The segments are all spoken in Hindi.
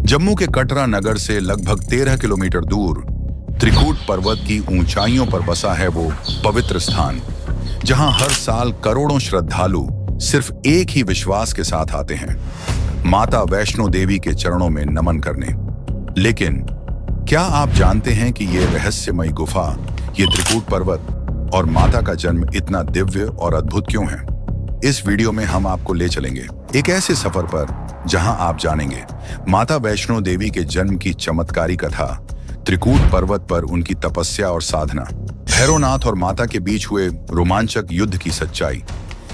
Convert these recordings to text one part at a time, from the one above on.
जम्मू के कटरा नगर से लगभग 13 किलोमीटर दूर त्रिकूट पर्वत की ऊंचाइयों पर बसा है वो पवित्र स्थान, जहां हर साल करोड़ों श्रद्धालु सिर्फ एक ही विश्वास के साथ आते हैं, माता वैष्णो देवी के चरणों में नमन करने। लेकिन क्या आप जानते हैं कि ये रहस्यमयी गुफा, ये त्रिकूट पर्वत और माता का जन्म इतना दिव्य और अद्भुत क्यों है? इस वीडियो में हम आपको ले चलेंगे एक ऐसे सफर पर जहां आप जानेंगे माता वैष्णो देवी के जन्म की चमत्कारी कथा, त्रिकूट पर्वत पर उनकी तपस्या और साधना, भैरवनाथ और माता के बीच हुए रोमांचक युद्ध की सच्चाई,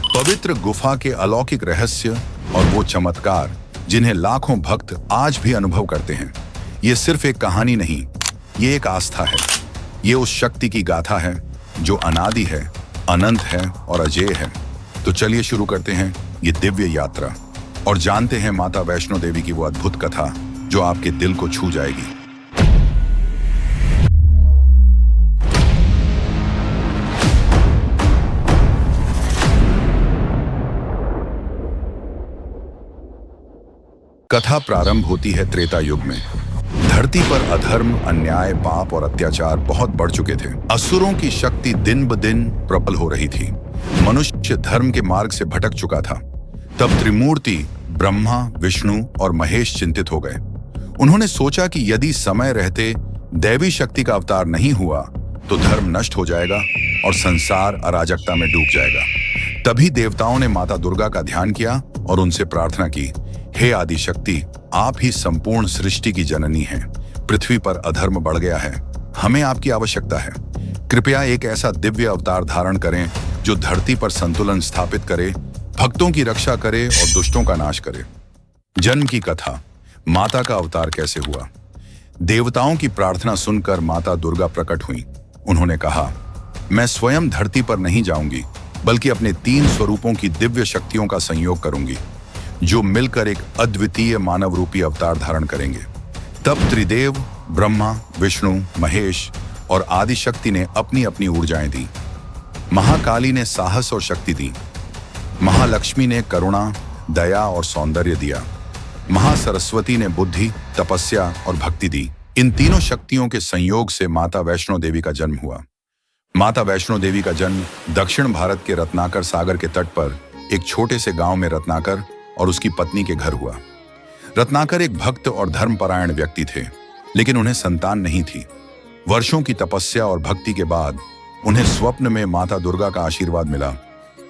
पवित्र गुफा के अलौकिक रहस्य और वो चमत्कार जिन्हें लाखों भक्त आज भी अनुभव करते हैं। ये सिर्फ एक कहानी नहीं, ये एक आस्था है। ये उस शक्ति की गाथा है जो अनादि है, अनंत है और अजेय है। तो चलिए शुरू करते हैं ये दिव्य यात्रा और जानते हैं माता वैष्णो देवी की वो अद्भुत कथा जो आपके दिल को छू जाएगी। कथा प्रारंभ होती है त्रेता युग में। धरती पर अधर्म, अन्याय, पाप और अत्याचार बहुत बढ़ चुके थे। असुरों की शक्ति दिन ब दिन प्रबल हो रही थी। मनुष्य धर्म के मार्ग से भटक चुका था। तब त्रिमूर्ति ब्रह्मा, विष्णु और महेश चिंतित हो गए। उन्होंने सोचा कि यदि समय रहते दैवी शक्ति का अवतार नहीं हुआ तो धर्म नष्ट हो जाएगा और संसार अराजकता में डूब जाएगा। तभी देवताओं ने माता दुर्गा का ध्यान किया और उनसे प्रार्थना की, हे आदि शक्ति, आप ही संपूर्ण सृष्टि की जननी हैं। पृथ्वी पर अधर्म बढ़ गया है, हमें आपकी आवश्यकता है। कृपया एक ऐसा दिव्य अवतार धारण करें जो धरती पर संतुलन स्थापित करे, भक्तों की रक्षा करे और दुष्टों का नाश करे। जन्म की कथा, माता का अवतार कैसे हुआ? देवताओं की प्रार्थना सुनकर माता दुर्गा प्रकट हुई। उन्होंने कहा, मैं स्वयं धरती पर नहीं जाऊंगी, बल्कि अपने 3 स्वरूपों की दिव्य शक्तियों का संयोग करूंगी, जो मिलकर एक अद्वितीय मानव रूपी अवतार धारण करेंगे। तब त्रिदेव ब्रह्मा, विष्णु, महेश और आदि शक्ति ने अपनी अपनी ऊर्जाएं दी। महाकाली ने साहस और शक्ति दी, महालक्ष्मी ने करुणा, दया और सौंदर्य दिया, महासरस्वती ने बुद्धि, तपस्या और भक्ति दी। इन तीनों शक्तियों के संयोग से माता वैष्णो देवी का जन्म हुआ। माता वैष्णो देवी का जन्म दक्षिण भारत के रत्नाकर सागर के तट पर एक छोटे से गांव में रत्नाकर और उसकी पत्नी के घर हुआ। रत्नाकर एक भक्त और धर्मपरायण व्यक्ति थे, लेकिन उन्हें संतान नहीं थी। वर्षों की तपस्या और भक्ति के बाद उन्हें स्वप्न में माता दुर्गा का आशीर्वाद मिला,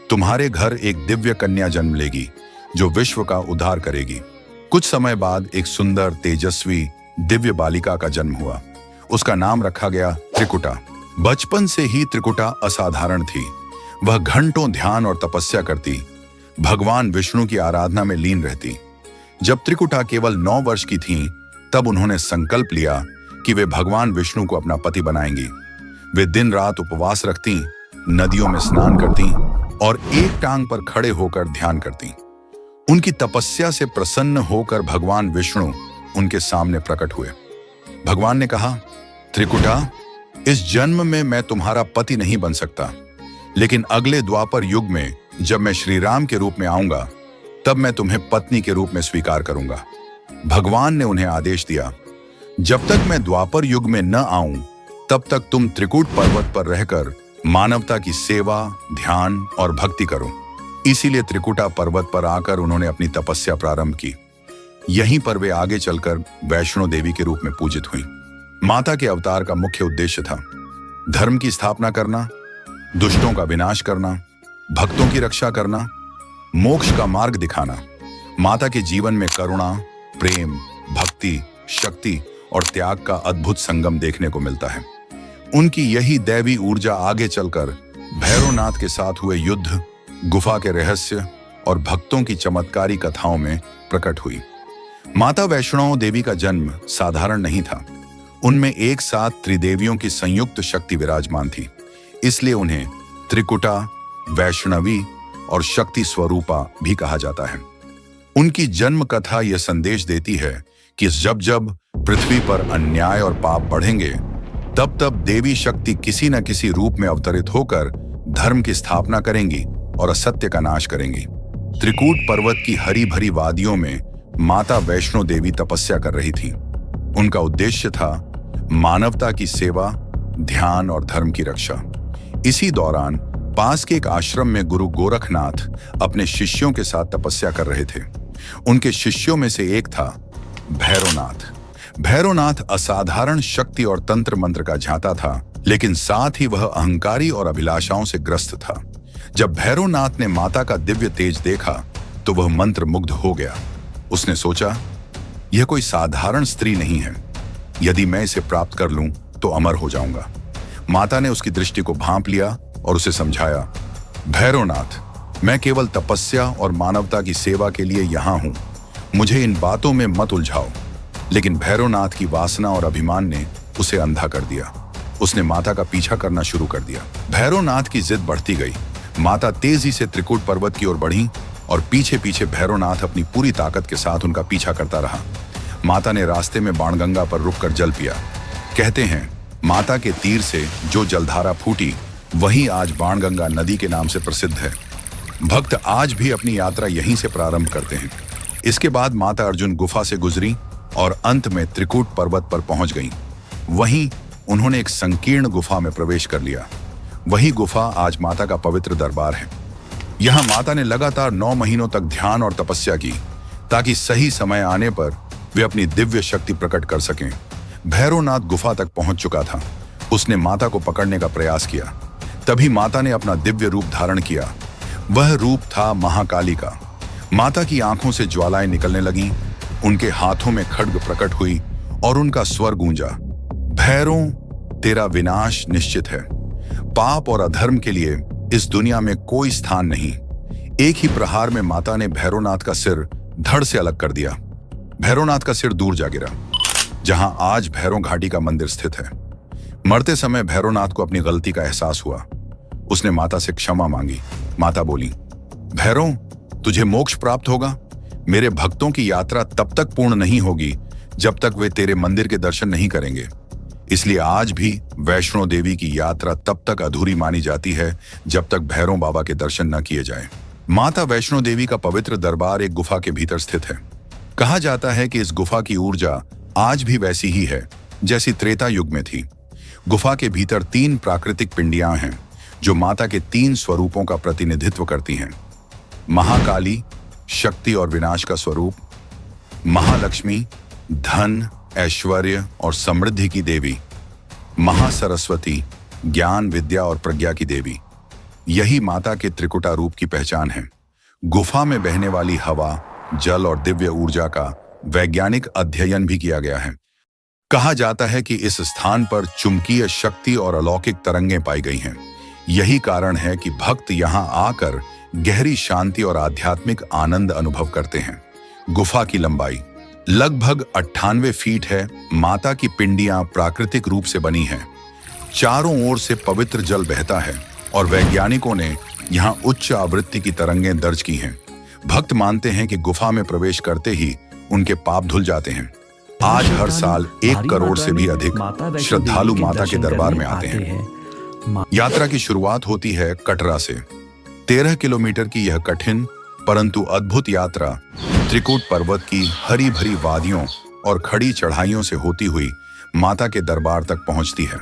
तुम्हारे घर एक दिव्य कन्या जन्म लेगी जो विश्व का उद्धार करेगी। कुछ समय बाद एक सुंदर, तेजस्वी, दिव्य बालिका का जन्म हुआ। उसका नाम रखा गया त्रिकुटा। बचपन से ही त्रिकुटा असाधारण थी। वह घंटों ध्यान और तपस्या करती, भगवान विष्णु की आराधना में लीन रहती। जब त्रिकुटा केवल 9 वर्ष की थीं, तब उन्होंने संकल्प लिया कि वे भगवान विष्णु को अपना पति बनाएंगी। वे दिन रात उपवास रखती, नदियों में स्नान करती और एक टांग पर खड़े होकर ध्यान करती। उनकी तपस्या से प्रसन्न होकर भगवान विष्णु उनके सामने प्रकट हुए। भगवान ने कहा, त्रिकुटा, इस जन्म में मैं तुम्हारा पति नहीं बन सकता, लेकिन अगले द्वापर युग में जब मैं श्री राम के रूप में आऊंगा, तब मैं तुम्हें पत्नी के रूप में स्वीकार करूंगा। भगवान ने उन्हें आदेश दिया, जब तक मैं द्वापर युग में न आऊं, तब तक तुम त्रिकूट पर्वत पर रहकर मानवता की सेवा, ध्यान और भक्ति करो। इसीलिए त्रिकुटा पर्वत पर आकर उन्होंने अपनी तपस्या प्रारंभ की। यहीं पर वे आगे चलकर वैष्णो देवी के रूप में पूजित हुई। माता के अवतार का मुख्य उद्देश्य था धर्म की स्थापना करना, दुष्टों का विनाश करना, भक्तों की रक्षा करना, मोक्ष का मार्ग दिखाना। माता के जीवन में करुणा, प्रेम, भक्ति, शक्ति और त्याग का अद्भुत संगम देखने को मिलता है। उनकी यही दैवी ऊर्जा आगे चलकर भैरवनाथ के साथ हुए युद्ध, गुफा के रहस्य और भक्तों की चमत्कारी कथाओं में प्रकट हुई। माता वैष्णो देवी का जन्म साधारण नहीं था। उनमें एक साथ त्रिदेवियों की संयुक्त शक्ति विराजमान थी, इसलिए उन्हें त्रिकुटा, वैष्णवी और शक्ति स्वरूपा भी कहा जाता है। उनकी जन्म कथा यह संदेश देती है कि जब जब पृथ्वी पर अन्याय और पाप बढ़ेंगे, तब तब देवी शक्ति किसी न किसी रूप में अवतरित होकर धर्म की स्थापना करेंगी और असत्य का नाश करेंगी। त्रिकूट पर्वत की हरी भरी वादियों में माता वैष्णो देवी तपस्या कर रही थी। उनका उद्देश्य था मानवता की सेवा, ध्यान और धर्म की रक्षा। इसी दौरान पास के एक आश्रम में गुरु गोरखनाथ अपने शिष्यों के साथ तपस्या कर रहे थे। उनके शिष्यों में से एक था भैरवनाथ। भैरवनाथ असाधारण शक्ति और तंत्र मंत्र का झांता था, लेकिन साथ ही वह अहंकारी और अभिलाषाओं से ग्रस्त था। जब भैरवनाथ ने माता का दिव्य तेज देखा तो वह मंत्र मुग्ध हो गया। उसने सोचा, यह कोई साधारण स्त्री नहीं है। यदि मैं इसे प्राप्त कर लूं तो अमर हो जाऊंगा। माता ने उसकी दृष्टि को भांप लिया और उसे समझाया, भैरवनाथ, मैं केवल तपस्या और मानवता की सेवा के लिए यहां हूं। मुझे इन बातों में मत उलझाओ। लेकिन भैरवनाथ की वासना और अभिमान ने उसे अंधा कर दिया। उसने माता का पीछा करना शुरू कर दिया। भैरवनाथ की जिद बढ़ती गई। माता तेजी से त्रिकूट पर्वत की ओर बढ़ी और पीछे पीछे भैरवनाथ अपनी पूरी ताकत के साथ उनका पीछा करता रहा। माता ने रास्ते में बाणगंगा पर रुककर जल पिया। कहते हैं, माता के तीर से जो जलधारा फूटी वही आज बाणगंगा नदी के नाम से प्रसिद्ध है। भक्त आज भी अपनी यात्रा यहीं से प्रारंभ करते हैं। इसके बाद माता अर्जुन गुफा से गुजरी और अंत में त्रिकूट पर्वत पर पहुंच गईं। वहीं उन्होंने एक संकीर्ण गुफा में प्रवेश कर लिया। वही गुफा आज माता का पवित्र दरबार है। यहां माता ने लगातार 9 महीनों तक ध्यान और तपस्या की, ताकि सही समय आने पर वे अपनी दिव्य शक्ति प्रकट कर सकें। भैरवनाथ गुफा तक पहुंच चुका था। उसने माता को पकड़ने का प्रयास किया। तभी माता ने अपना दिव्य रूप धारण किया। वह रूप था महाकाली का। माता की आंखों से ज्वालाएं निकलने लगीं, उनके हाथों में खड्ग प्रकट हुई और उनका स्वर गूंजा, भैरव, तेरा विनाश निश्चित है। पाप और अधर्म के लिए इस दुनिया में कोई स्थान नहीं। एक ही प्रहार में माता ने भैरवनाथ का सिर धड़ से अलग कर दिया। भैरवनाथ का सिर दूर जा गिरा, जहां आज भैरव घाटी का मंदिर स्थित है। मरते समय भैरवनाथ को अपनी गलती का एहसास हुआ। उसने माता से क्षमा मांगी। माता बोली, भैरव, तुझे मोक्ष प्राप्त होगा। मेरे भक्तों की यात्रा तब तक पूर्ण नहीं होगी जब तक वे तेरे मंदिर के दर्शन नहीं करेंगे। इसलिए आज भी वैष्णो देवी की यात्रा तब तक अधूरी मानी जाती है जब तक भैरव बाबा के दर्शन न किए जाएं। माता वैष्णो देवी का पवित्र दरबार एक गुफा के भीतर स्थित है। कहा जाता है कि इस गुफा की ऊर्जा आज भी वैसी ही है जैसी त्रेता युग में थी। गुफा के भीतर 3 प्राकृतिक पिंडियां हैं जो माता के 3 स्वरूपों का प्रतिनिधित्व करती हैं। महाकाली, शक्ति और विनाश का स्वरूप, महालक्ष्मी, धन, ऐश्वर्य और समृद्धि की देवी, महासरस्वती, ज्ञान, विद्या और प्रज्ञा की देवी। यही माता के त्रिकुटा रूप की पहचान है। गुफा में बहने वाली हवा, जल और दिव्य ऊर्जा का वैज्ञानिक अध्ययन भी किया गया है। कहा जाता है कि इस स्थान पर चुंबकीय शक्ति और अलौकिक तरंगें पाई गई हैं। यही कारण है कि भक्त यहां आकर गहरी शांति और आध्यात्मिक आनंद अनुभव करते हैं। गुफा की लंबाई लगभग 98 फीट है। माता की पिंडियां प्राकृतिक रूप से बनी हैं। चारों ओर से पवित्र जल बहता है और वैज्ञानिकों ने यहां उच्च आवृत्ति की तरंगें दर्ज की हैं। भक्त मानते हैं कि गुफा में प्रवेश करते ही उनके पाप धुल जाते हैं। आज हर साल 1 करोड़ से भी अधिक श्रद्धालु माता के दरबार में आते हैं। यात्रा की शुरुआत होती है कटरा से। 13 किलोमीटर की यह कठिन परंतु अद्भुत यात्रा त्रिकूट पर्वत की हरी भरी वादियों और खड़ी चढ़ाइयों से होती हुई माता के दरबार तक पहुंचती है।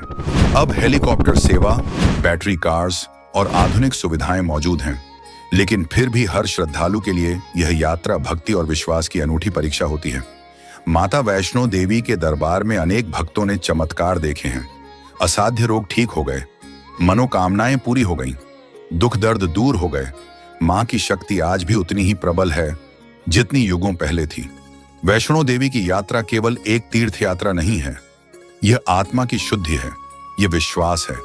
अब हेलीकॉप्टर सेवा, बैटरी कार्स और आधुनिक सुविधाएं मौजूद हैं, लेकिन फिर भी हर श्रद्धालु के लिए यह यात्रा भक्ति और विश्वास की अनूठी परीक्षा होती है। माता वैष्णो देवी के दरबार में अनेक भक्तों ने चमत्कार देखे हैं। असाध्य रोग ठीक हो गए, मनोकामनाएं पूरी हो गईं, दुख दर्द दूर हो गए। मां की शक्ति आज भी उतनी ही प्रबल है जितनी युगों पहले थी। वैष्णो देवी की यात्रा केवल एक तीर्थ यात्रा नहीं है, यह आत्मा की शुद्धि है, यह विश्वास है,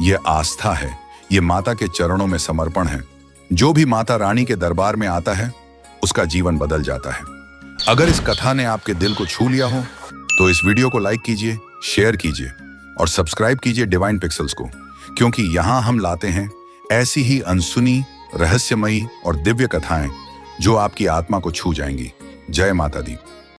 यह आस्था है, यह माता के चरणों में समर्पण है। जो भी माता रानी के दरबार में आता है उसका जीवन बदल जाता है। अगर इस कथा ने आपके दिल को छू लिया हो तो इस वीडियो को लाइक कीजिए, शेयर कीजिए और सब्सक्राइब कीजिए डिवाइन पिक्सेल्स को, क्योंकि यहां हम लाते हैं ऐसी ही अनसुनी, रहस्यमयी और दिव्य कथाएं जो आपकी आत्मा को छू जाएंगी। जय माता दी।